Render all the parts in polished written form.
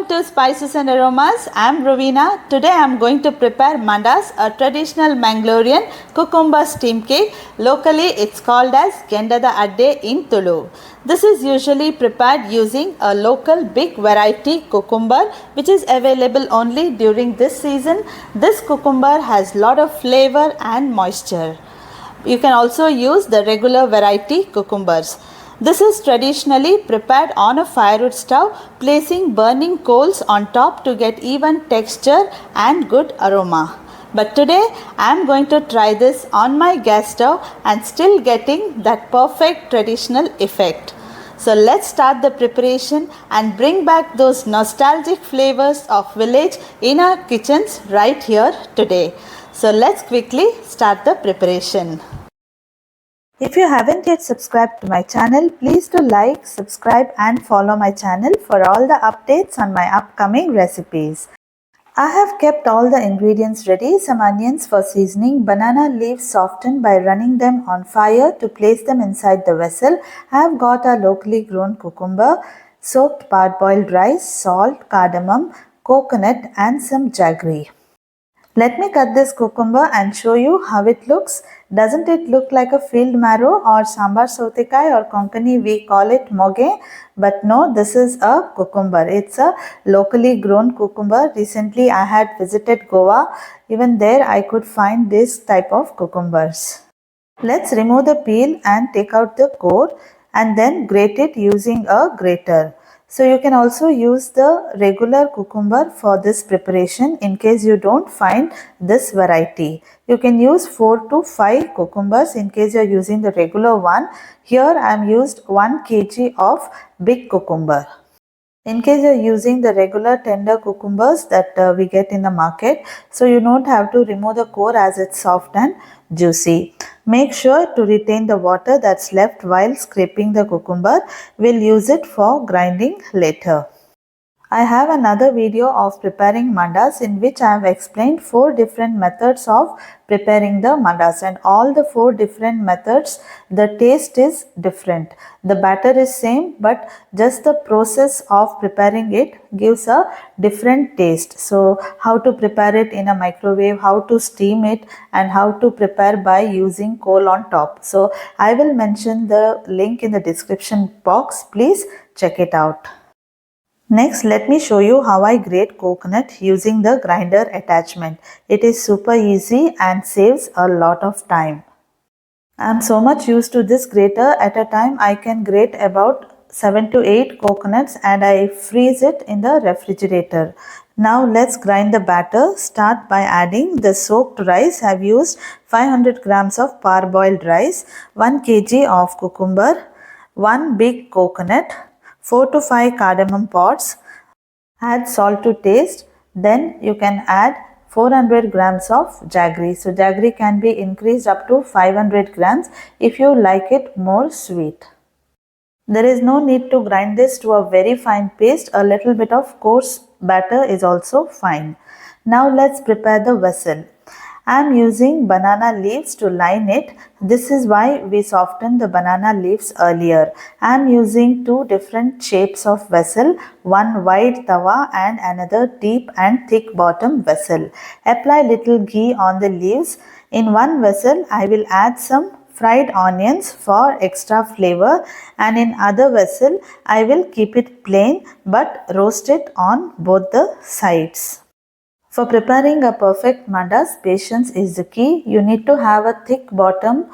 to Spices and Aromas. I am Rovena. Today I am going to prepare Mandas, a traditional Manglorean cucumber steam cake. Locally it's called as Gendada Adde in Tulu. This is usually prepared using a local big variety cucumber which is available only during this season. This cucumber has lot of flavor and moisture. You can also use the regular variety cucumbers. This is traditionally prepared on a firewood stove, placing burning coals on top to get even texture and good aroma. But today I am going to try this on my gas stove and still getting that perfect traditional effect. So let's start the preparation and bring back those nostalgic flavors of village in our kitchens right here today. So let's quickly start the preparation. If you haven't yet subscribed to my channel, please do like, subscribe and follow my channel for all the updates on my upcoming recipes. I have kept all the ingredients ready. Some onions for seasoning, banana leaves softened by running them on fire to place them inside the vessel. I have got a locally grown cucumber, soaked parboiled rice, salt, cardamom, coconut and some jaggery. Let me cut this cucumber and show you how it looks. Doesn't it look like a field marrow or sambar sotekai or konkani? We call it moge, but no, this is a cucumber. It's a locally grown cucumber. Recently I had visited Goa. Even there I could find this type of cucumbers. Let's remove the peel and take out the core and then grate it using a grater. So you can also use the regular cucumber for this preparation in case you don't find this variety. You can use 4 to 5 cucumbers in case you are using the regular one. Here I am used 1 kg of big cucumber. In case you are using the regular tender cucumbers that we get in the market, so you don't have to remove the core as it's soft and juicy. Make sure to retain the water that's left while scraping the cucumber. We'll use it for grinding later. I have another video of preparing mandas in which I have explained 4 different methods of preparing the mandas, and all the 4 different methods the taste is different. The batter is same but just the process of preparing it gives a different taste. So how to prepare it in a microwave, how to steam it and how to prepare by using coal on top. So I will mention the link in the description box. Please check it out. Next, let me show you how I grate coconut using the grinder attachment. It is super easy and saves a lot of time. I am so much used to this grater. At a time I can grate about 7 to 8 coconuts and I freeze it in the refrigerator. Now let's grind the batter. Start by adding the soaked rice. I have used 500 grams of parboiled rice, 1 kg of cucumber, 1 big coconut, 4 to 5 cardamom pods. Add salt to taste. Then you can add 400 grams of jaggery. So jaggery can be increased up to 500 grams if you like it more sweet. There is no need to grind this to a very fine paste. A little bit of coarse batter is also fine. Now let's prepare the vessel. I am using banana leaves to line it. This is why we softened the banana leaves earlier. I am using 2 different shapes of vessel, one wide tawa and another deep and thick bottom vessel. Apply little ghee on the leaves. In one vessel I will add some fried onions for extra flavor, and in other vessel I will keep it plain but roast it on both the sides. For preparing a perfect mandas, patience is the key. You need to have a thick bottom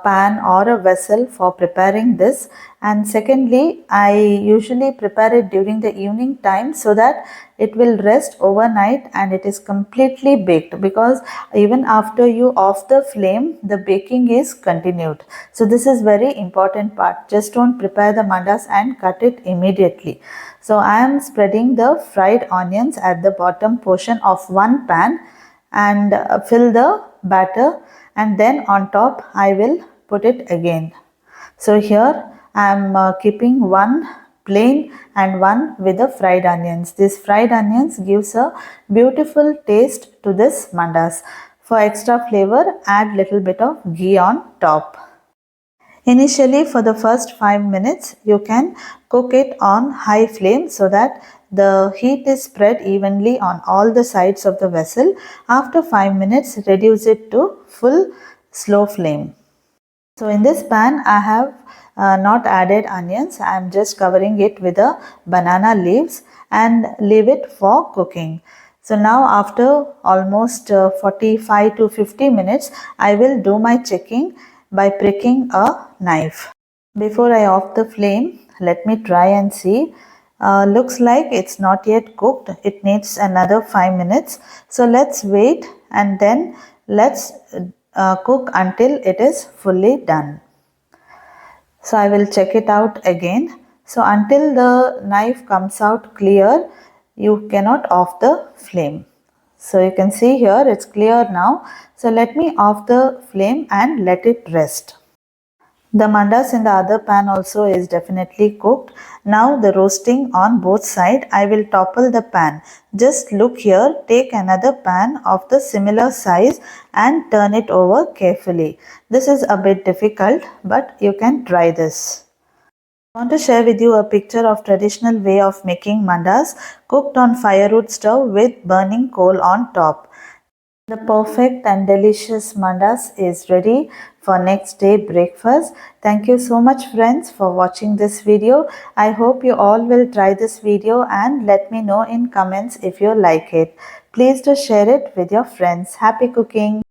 pan or a vessel for preparing this, and secondly I usually prepare it during the evening time so that it will rest overnight and it is completely baked, because even after you off the flame the baking is continued. So this is very important part. Just don't prepare the mandas and cut it immediately. So I am spreading the fried onions at the bottom portion of one pan and fill the batter, and then on top I will put it again. So here I am keeping one plain and one with the fried onions. This fried onions gives a beautiful taste to this mandas. For extra flavor, add little bit of ghee on top. Initially for the first 5 minutes you can cook it on high flame so that The heat is spread evenly on all the sides of the vessel. After 5 minutes, reduce it to full slow flame. So in this pan, I have not added onions. I am just covering it with a banana leaves and leave it for cooking. So now after almost 45 to 50 minutes, I will do my checking by pricking a knife. Before I off the flame, let me try and see. Looks like it's not yet cooked. It needs another 5 minutes. So let's wait and then let's cook until it is fully done. So I will check it out again. So until the knife comes out clear, you cannot off the flame. So you can see here it's clear now. So let me off the flame and let it rest. The mandas in the other pan also is definitely cooked. Now the roasting on both sides, I will topple the pan. Just look here, take another pan of the similar size and turn it over carefully. This is a bit difficult, but you can try this. I want to share with you a picture of traditional way of making mandas cooked on firewood stove with burning coal on top. The perfect and delicious mandas is ready for next day breakfast. Thank you so much friends for watching this video. I hope you all will try this video and let me know in comments if you like it. Please do share it with your friends. Happy cooking!